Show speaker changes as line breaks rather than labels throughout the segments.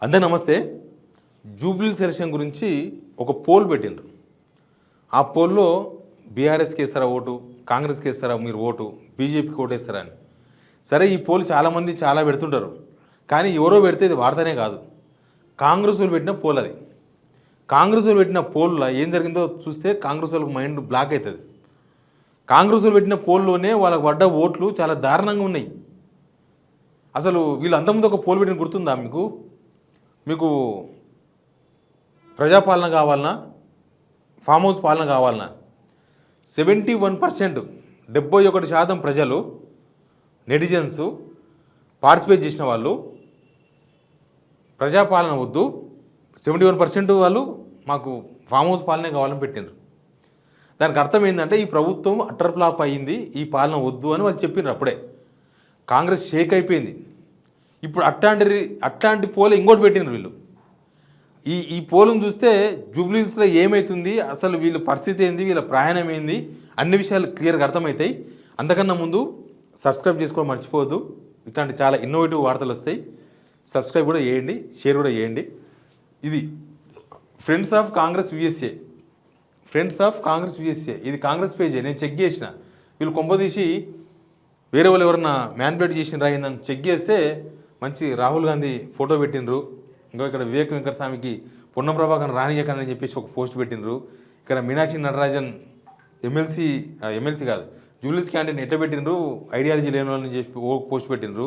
అందరూ నమస్తే. Jubilee selection గురించి ఒక పోల్ పెట్టిండ్రు. ఆ పోల్లో బీఆర్ఎస్కి వేస్తారా ఓటు, కాంగ్రెస్కి వేస్తారా మీరు ఓటు, బీజేపీకి ఓటు వేస్తారా అని. సరే, ఈ పోల్ చాలామంది చాలా పెడుతుంటారు, కానీ ఎవరో పెడితే ఇది వార్తనే కాదు. కాంగ్రెస్ వాళ్ళు పెట్టిన పోల్ అది. కాంగ్రెస్ వాళ్ళు పెట్టిన పోల్లో ఏం జరిగిందో చూస్తే కాంగ్రెస్ వాళ్ళకి మైండ్ బ్లాక్ అవుతుంది. కాంగ్రెస్ వాళ్ళు పెట్టిన పోల్లోనే వాళ్ళకి పడ్డ ఓట్లు చాలా దారుణంగా ఉన్నాయి. అసలు వీళ్ళు అంతకుముందు ఒక పోల్ పెట్టిన గుర్తుందా మీకు? మీకు ప్రజాపాలన కావాలన్నా, ఫామ్ హౌస్ పాలన కావాలన్నా 71%, 71% ప్రజలు, నెటిజన్స్ పార్టిసిపేట్ చేసిన వాళ్ళు ప్రజాపాలన వద్దు, 71% వాళ్ళు మాకు ఫామ్ హౌస్ పాలనే కావాలని పెట్టినారు. దానికి అర్థం ఏంటంటే ఈ ప్రభుత్వం అటర్ ఫ్లాప్ అయ్యింది, ఈ పాలన వద్దు అని వాళ్ళు చెప్పినారు. అప్పుడే కాంగ్రెస్ షేక్ అయిపోయింది. ఇప్పుడు అట్లాంటి పోలు ఇంకోటి పెట్టినారు వీళ్ళు. ఈ పోలును చూస్తే జూబ్లీహిల్స్లో ఏమవుతుంది, అసలు వీళ్ళ పరిస్థితి ఏంది, వీళ్ళ ప్రయాణం ఏంది, అన్ని విషయాలు క్లియర్గా అర్థమవుతాయి. అంతకన్నా ముందు సబ్స్క్రైబ్ చేసుకోవడం మర్చిపోవద్దు. ఇట్లాంటి చాలా ఇన్నోవేటివ్ వార్తలు వస్తాయి. సబ్స్క్రైబ్ కూడా చేయండి, షేర్ కూడా చేయండి. ఇది friends of Congress USA, friends of Congress USA, ఇది కాంగ్రెస్ పేజే. నేను చెక్ చేసిన, వీళ్ళు కొంపదీసి వేరే వాళ్ళు ఎవరన్నా మ్యాన్పులేట్ చేసిన రాయిందని చెక్ చేస్తే మంచి రాహుల్ గాంధీ ఫోటో పెట్టినరు. ఇంకా ఇక్కడ వివేక్ వెంకటస్వామికి పొన్నం ప్రభాకర్ రానియకని చెప్పేసి ఒక పోస్ట్ పెట్టినరు. ఇక్కడ మీనాక్షి నటరాజన్ ఎమ్మెల్సీ కాదు, జూబ్లీస్ క్యాండిడేట్ ఎట్లా పెట్టినరు, ఐడియాలజీ లేని వాళ్ళని చెప్పి ఓ పోస్ట్ పెట్టినరు.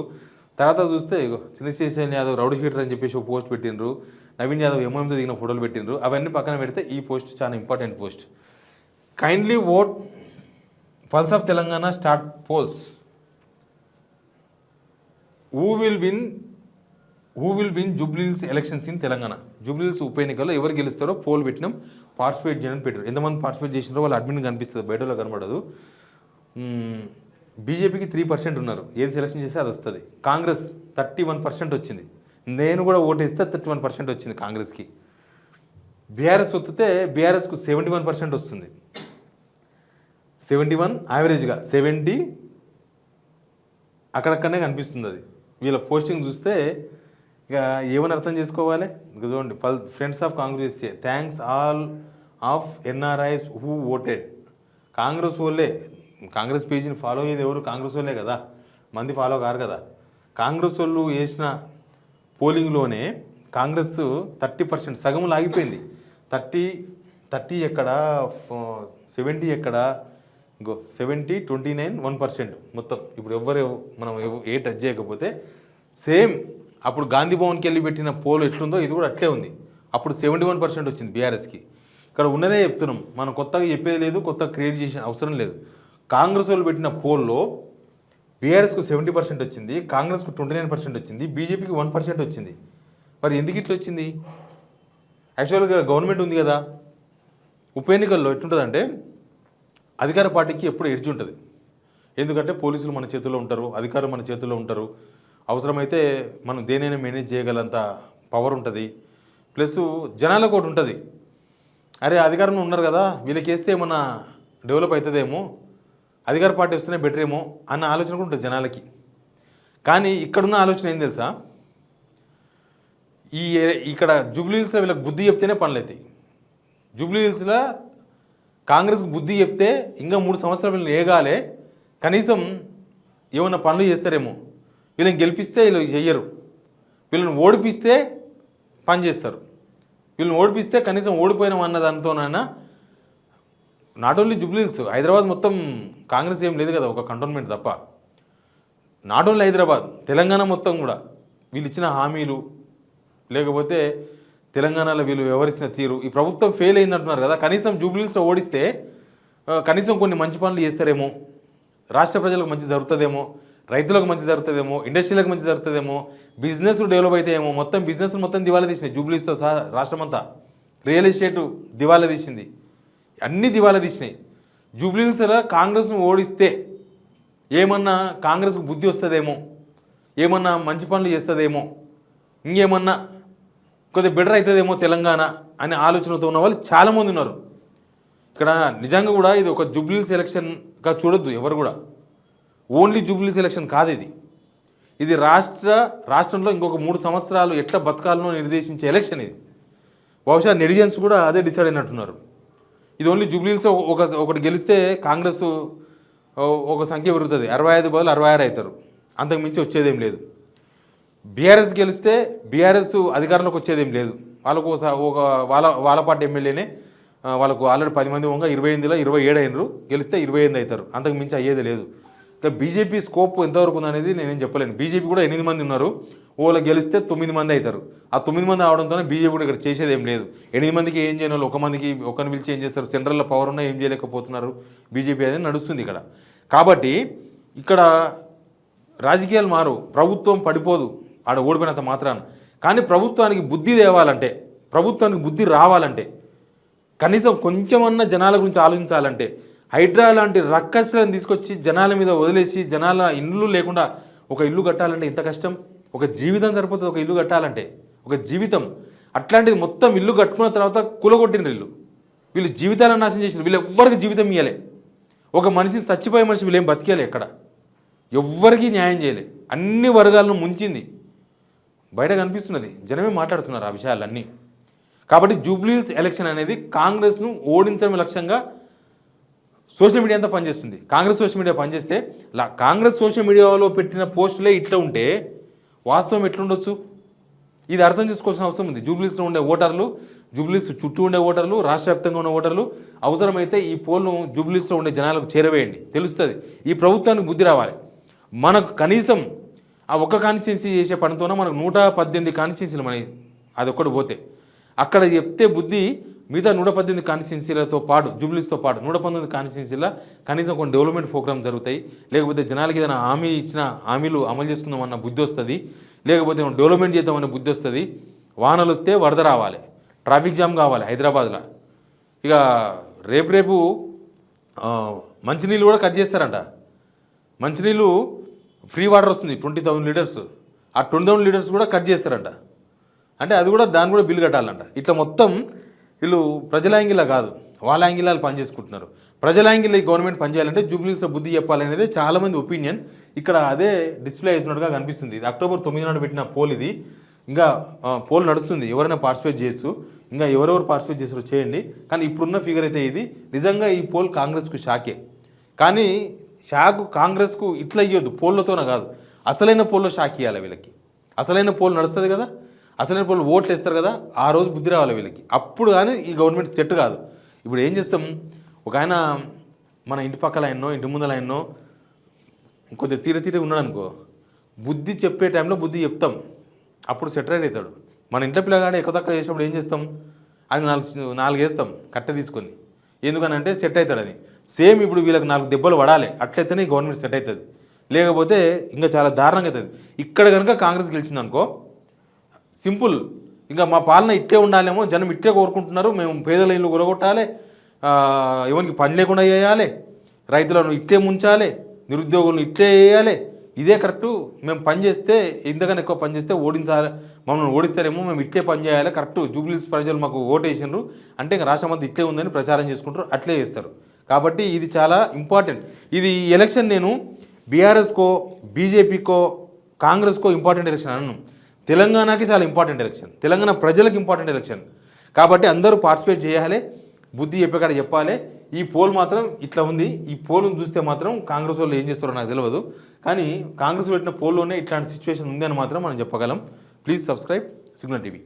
తర్వాత చూస్తే చంద్రశేఖర్ యాదవ్ రౌడీ షీటర్ అని చెప్పేసి ఒక పోస్ట్ పెట్టినరు. నవీన్ యాదవ్ ఎంఎంతో దిగిన ఫోటోలు పెట్టినరు. అవన్నీ పక్కన పెడితే ఈ పోస్ట్ చాలా important post. Kindly vote pulse of Telangana start polls. Who will win Jubilee Hills elections in Telangana. Jubilee Hills ఉప ఎన్నికల్లో ఎవరు గెలుస్తారో పోల్ పెట్టినాం. పార్టిసిపేట్ చేయడం పెట్టారు. ఎంతమంది పార్టిసిపేట్ చేసినారో వాళ్ళ అడ్మిన్ కనిపిస్తుంది, బయటలో కనబడదు. బీజేపీకి 3% ఉన్నారు. ఏది సెలక్షన్ చేస్తే అది వస్తుంది. కాంగ్రెస్ 31% వచ్చింది. నేను కూడా ఓటేస్తే 31% వచ్చింది కాంగ్రెస్కి. బీఆర్ఎస్ వస్తే బీఆర్ఎస్కు 71% వస్తుంది. 71 యావరేజ్గా 70 అక్కడక్కడనే కనిపిస్తుంది. అది వీళ్ళ పోస్టింగ్ చూస్తే ఇక ఏమని అర్థం చేసుకోవాలి. ఇక చూడండి, friends of Congress thanks all of NRIs who voted. Congress వాళ్ళే, కాంగ్రెస్ పేజీని ఫాలో అయ్యేది ఎవరు? కాంగ్రెస్ వాళ్ళే కదా, మంది ఫాలో కారు కదా. కాంగ్రెస్ వాళ్ళు వేసిన పోలింగ్లోనే కాంగ్రెస్ 30%, సగం లాగిపోయింది. 30 ఎక్కడ, 70 ఎక్కడ, ఇంకో 70, 29, 1% మొత్తం. ఇప్పుడు మనం ఏ టచ్ చేయకపోతే సేమ్ అప్పుడు గాంధీ భవన్కి వెళ్ళి పెట్టిన పోల్ ఎట్లుందో ఇది కూడా అట్లే ఉంది. అప్పుడు 71% వచ్చింది బీఆర్ఎస్కి. ఇక్కడ ఉన్నదే చెప్తున్నాం, మనం కొత్తగా చెప్పేది లేదు, కొత్తగా క్రియేట్ చేసిన అవసరం లేదు. కాంగ్రెస్ వాళ్ళు పెట్టిన పోల్లో బీఆర్ఎస్కు 70% వచ్చింది, కాంగ్రెస్కు 29% వచ్చింది, బీజేపీకి 1% వచ్చింది. మరి ఎందుకు ఇట్లా వచ్చింది? యాక్చువల్గా గవర్నమెంట్ ఉంది కదా, ఉప ఎన్నికల్లో ఎట్లుంటుందంటే అధికార పార్టీకి ఎప్పుడు ఎడ్జ్ ఉంటుంది. ఎందుకంటే పోలీసులు మన చేతుల్లో ఉంటారు, అధికారులు మన చేతుల్లో ఉంటారు. అవసరమైతే మనం దేనైనా మేనేజ్ చేయగలంత పవర్ ఉంటుంది. ప్లస్ జనాలకు ఒకటి ఉంటుంది, అరే అధికారంలో ఉన్నారు కదా, వీళ్ళకి వేస్తే ఏమన్నా డెవలప్ అవుతుందేమో, అధికార పార్టీ వస్తేనే బెటర్ ఏమో అన్న ఆలోచన కూడా ఉంటుంది జనాలకి. కానీ ఇక్కడున్న ఆలోచన ఏం తెలుసా, ఇక్కడ జూబ్లీహిల్స్లో వీళ్ళకి బుద్ధి చెప్తేనే పనులు అవుతాయి. జూబ్లీహిల్స్లో కాంగ్రెస్కి బుద్ధి చెప్తే ఇంకా 3 సంవత్సరాలు వీళ్ళని ఏగాలే, కనీసం ఏమన్నా పనులు చేస్తారేమో. వీళ్ళని గెలిపిస్తే వీళ్ళు చెయ్యరు, వీళ్ళని ఓడిపిస్తే పని చేస్తారు. వీళ్ళని ఓడిపిస్తే కనీసం ఓడిపోయినాం అన్న దానితోనైనా, నాట్ ఓన్లీ జూబ్లీహిల్స్, హైదరాబాద్ మొత్తం కాంగ్రెస్ ఏం లేదు కదా, ఒక కంటోన్మెంట్ తప్ప. నాట్ ఓన్లీ హైదరాబాద్, తెలంగాణ మొత్తం కూడా వీళ్ళు ఇచ్చిన హామీలు, లేకపోతే తెలంగాణలో వీళ్ళు వ్యవహరిస్తున్న తీరు, ఈ ప్రభుత్వం ఫెయిల్ అయిందంటున్నారు కదా. కనీసం జూబ్లీహిల్స్లో ఓడిస్తే కనీసం కొన్ని మంచి పనులు చేస్తారేమో, రాష్ట్ర ప్రజలకు మంచి జరుగుతుందేమో, రైతులకు మంచి జరుగుతుందేమో, ఇండస్ట్రీలకు మంచి జరుగుతుందేమో, బిజినెస్ డెవలప్ అవుతాయేమో. మొత్తం బిజినెస్ మొత్తం దివాలా తీసినాయి జూబ్లీహిల్స్తో సహా. రాష్ట్రమంతా రియల్ ఎస్టేట్ దివాలా తీసింది, అన్నీ దివాలా తీసినాయి. జూబ్లీహిల్స్లో కాంగ్రెస్ను ఓడిస్తే ఏమన్నా కాంగ్రెస్కు బుద్ధి వస్తుందేమో, ఏమన్నా మంచి పనులు చేస్తుందేమో, ఇంకేమన్నా కొద్దిగా బెటర్ అవుతుందేమో తెలంగాణ అనే ఆలోచనతో ఉన్న వాళ్ళు చాలామంది ఉన్నారు. ఇక్కడ నిజంగా కూడా ఇది ఒక జూబ్లీహిల్స్ ఎలక్షన్గా చూడొద్దు ఎవరు కూడా. ఓన్లీ జూబ్లీహిల్స్ ఎలక్షన్ కాదు ఇది. ఇది రాష్ట్రంలో ఇంకొక 3 సంవత్సరాలు ఎట్లా బతకాలనో నిర్దేశించే ఎలక్షన్ ఇది. బహుశా నెటిజన్స్ కూడా అదే డిసైడ్ అయినట్టున్నారు. ఇది ఓన్లీ జూబ్లీహిల్స్ ఒకటి గెలిస్తే కాంగ్రెస్ ఒక సంఖ్య పెరుగుతుంది, 65 బదులు 66 అవుతారు, అంతకు మించి వచ్చేదేం లేదు. బీఆర్ఎస్ గెలిస్తే బీఆర్ఎస్ అధికారంలోకి వచ్చేదేం లేదు. వాళ్ళకు ఒక వాళ్ళ పార్టీ ఎమ్మెల్యేనే వాళ్ళకు ఆల్రెడీ 10 మంది ఉంగా 28లో 27 అయినరు, గెలిస్తే 28 అవుతారు, అంతకు మించి అయ్యేది లేదు. ఇక బీజేపీ స్కోప్ ఎంతవరకు ఉందనేది నేనేం చెప్పలేను. బీజేపీ కూడా 8 మంది ఉన్నారు, ఓలా గెలిస్తే 9 మంది అవుతారు. ఆ 9 మంది అవడంతోనే బీజేపీ కూడా ఇక్కడ చేసేది ఏం లేదు. 8 మందికి ఏం చేయని వాళ్ళు 1 మందికి ఒకరిని పిలిచి ఏం చేస్తారు? సెంట్రల్లో పవర్ ఉన్నా ఏం చేయలేకపోతున్నారు బీజేపీ అనేది నడుస్తుంది ఇక్కడ. కాబట్టి ఇక్కడ రాజకీయాలు మారు, ప్రభుత్వం పడిపోదు ఆడ ఓడిపోయినంత మాత్రాన. కానీ ప్రభుత్వానికి బుద్ధి తేవాలంటే, ప్రభుత్వానికి బుద్ధి రావాలంటే, కనీసం కొంచెమన్నా జనాల గురించి ఆలోచించాలంటే, హైడ్రా లాంటి రక్కస్లను తీసుకొచ్చి జనాల మీద వదిలేసి జనాల ఇల్లు లేకుండా ఒక ఇల్లు కట్టాలంటే ఇంత కష్టం. ఒక జీవితం సరిపోతుంది ఒక ఇల్లు కట్టాలంటే, ఒక జీవితం. అట్లాంటిది మొత్తం ఇల్లు కట్టుకున్న తర్వాత కూలగొట్టిన వీళ్ళు జీవితాలను నాశనం చేసిన, వీళ్ళు ఎవ్వరికి జీవితం ఇవ్వలే. ఒక మనిషి చచ్చిపోయే మనిషి వీళ్ళు ఏం బతికేలే, ఎక్కడ ఎవ్వరికీ న్యాయం చేయలే, అన్ని వర్గాలను ముంచింది. బయట కనిపిస్తున్నది, జనమే మాట్లాడుతున్నారు ఆ విషయాలన్నీ. కాబట్టి జూబ్లీహిల్స్ ఎలక్షన్ అనేది కాంగ్రెస్ను ఓడించడం లక్ష్యంగా సోషల్ మీడియా అంతా పనిచేస్తుంది. కాంగ్రెస్ సోషల్ మీడియా పనిచేస్తే కాంగ్రెస్ సోషల్ మీడియాలో పెట్టిన పోస్టులే ఇట్లా ఉంటే వాస్తవం ఎట్లుండొచ్చు? ఇది అర్థం చేసుకోవాల్సిన అవసరం ఉంది. జూబ్లీహిల్స్లో ఉండే ఓటర్లు, జూబ్లీహిల్స్ చుట్టూ ఉండే ఓటర్లు, రాష్ట్ర వ్యాప్తంగా ఉన్న ఓటర్లు, అవసరమైతే ఈ పోల్ను జూబ్లీహిల్స్లో ఉండే జనాలకు చేరవేయండి, తెలుస్తుంది. ఈ ప్రభుత్వానికి బుద్ధి రావాలి. మనకు కనీసం ఆ ఒక్క కాన్స్టిట్యున్సీ చేసే పనితోనే మనకు 118 కాన్స్టిట్యున్సీలు మనకి, అది ఒక్కటి పోతే అక్కడ చెప్తే బుద్ధి మిగతా 118 కాన్స్టిట్యున్సీలతో పాటు జూబ్లీహిల్స్తో పాటు 119 కాన్స్టిట్యున్సీల కనీసం కొన్ని డెవలప్మెంట్ ప్రోగ్రామ్ జరుగుతాయి. లేకపోతే జనాలకి ఏదైనా హామీ ఇచ్చిన హామీలు అమలు చేసుకుందామన్న బుద్ధి వస్తుంది, లేకపోతే డెవలప్మెంట్ చేద్దామన్న బుద్ధి వస్తుంది. వానలు వస్తే వరద రావాలి, ట్రాఫిక్ జామ్ కావాలి హైదరాబాద్లో. ఇక రేపు మంచినీళ్ళు కూడా కట్ చేస్తారంట. మంచినీళ్ళు ఫ్రీ వాటర్ వస్తుంది 20,000 లీటర్స్, ఆ 20,000 లీటర్స్ కూడా కట్ చేస్తారంట. అంటే అది కూడా దాన్ని కూడా బిల్లు కట్టాలంట. ఇట్లా మొత్తం వీళ్ళు ప్రజల యాంగిల్లో కాదు, వాళ్ళ యాంగిల్లో పనిచేసుకుంటున్నారు. ప్రజల యాంగిల్లో ఈ గవర్నమెంట్ పనిచేయాలంటే జూబ్లీహిల్స్లో బుద్ధి చెప్పాలనేది చాలామంది ఒపీనియన్. ఇక్కడ అదే డిస్ప్లే అవుతున్నట్టుగా కనిపిస్తుంది. ఇది అక్టోబర్ 9 నాడు పెట్టిన పోల్ ఇది. ఇంకా పోల్ నడుస్తుంది, ఎవరైనా పార్టిసిపేట్ చేయొచ్చు. ఇంకా ఎవరెవరు పార్టిసిపేట్ చేస్తారో చేయండి. కానీ ఇప్పుడున్న ఫిగర్ అయితే ఇది. నిజంగా ఈ పోల్ కాంగ్రెస్కు షాకే. కానీ షాక్ కాంగ్రెస్కు ఇట్లా ఇవ్వద్దు, పోల్లతోనే కాదు, అసలైన పోల్లో షాక్ ఇవ్వాలి వీళ్ళకి. అసలైన పోల్ నడుస్తుంది కదా, అసలైన పోల్ ఓట్లు వేస్తారు కదా, ఆ రోజు బుద్ధి రావాలి వీళ్ళకి. అప్పుడు కానీ ఈ గవర్నమెంట్ సెట్ కాదు. ఇప్పుడు ఏం చేస్తాం, ఒక ఆయన మన ఇంటి పక్కల ఆయన్నో ఇంటి ముందల ఆయన్నో కొద్దిగా తీర ఉన్నాడు అనుకో, బుద్ధి చెప్పే టైంలో బుద్ధి చెప్తాం, అప్పుడు సెటరైట్ అవుతాడు. మన ఇంట్లో పిల్లగాడు ఎక్కువ తక్కువ చేసినప్పుడు ఏం చేస్తాం, అది 4 వేస్తాం కట్టె తీసుకొని, ఎందుకనంటే సెట్ అవుతాడు అది. సేమ్ ఇప్పుడు వీళ్ళకి 4 దెబ్బలు పడాలి, అట్లయితేనే గవర్నమెంట్ సెట్ అవుతుంది. లేకపోతే ఇంకా చాలా దారుణంగా అవుతుంది. ఇక్కడ కనుక కాంగ్రెస్ గెలిచిందనుకో సింపుల్, ఇంకా మా పాలన ఇట్టే ఉండాలేమో, జనం ఇట్టే కోరుకుంటున్నారు, మేము పేదల ఇల్లు కూరగొట్టాలి, ఎవరికి పని లేకుండా చేయాలి, రైతులను ఇట్టే ముంచాలి, నిరుద్యోగులను ఇట్టే వేయాలి, ఇదే కరెక్టు, మేము పని చేస్తే ఇంతకన్నా ఎక్కువ పని చేస్తే ఓడించాలి, మమ్మల్ని ఓడిస్తారేమో, మేము ఇట్టే పని చేయాలి, కరెక్టు జూబ్లీహిల్స్ ప్రజలు మాకు ఓటు వేసినారు అంటే ఇంకా రాష్ట్రం అంతా ఇట్లే ఉందని ప్రచారం చేసుకుంటారు, అట్లే చేస్తారు. కాబట్టి ఇది చాలా ఇంపార్టెంట్. ఇది ఎలక్షన్ నేను బీఆర్ఎస్కో బీజేపీకో కాంగ్రెస్కో ఇంపార్టెంట్ ఎలక్షన్ అన్నాను. తెలంగాణకి చాలా ఇంపార్టెంట్ ఎలక్షన్, తెలంగాణ ప్రజలకు ఇంపార్టెంట్ ఎలక్షన్. కాబట్టి అందరూ పార్టిసిపేట్ చేయాలి, బుద్ధి చెప్పేకాడ చెప్పాలి. ఈ పోల్ మాత్రం ఇట్లా ఉంది. ఈ పోల్ను చూస్తే మాత్రం కాంగ్రెస్ వాళ్ళు ఏం చేస్తారో నాకు తెలియదు, కానీ కాంగ్రెస్ పెట్టిన పోల్లోనే ఇట్లాంటి సిచ్యువేషన్ ఉంది అని మాత్రం మనం చెప్పగలం. Please subscribe signal TV.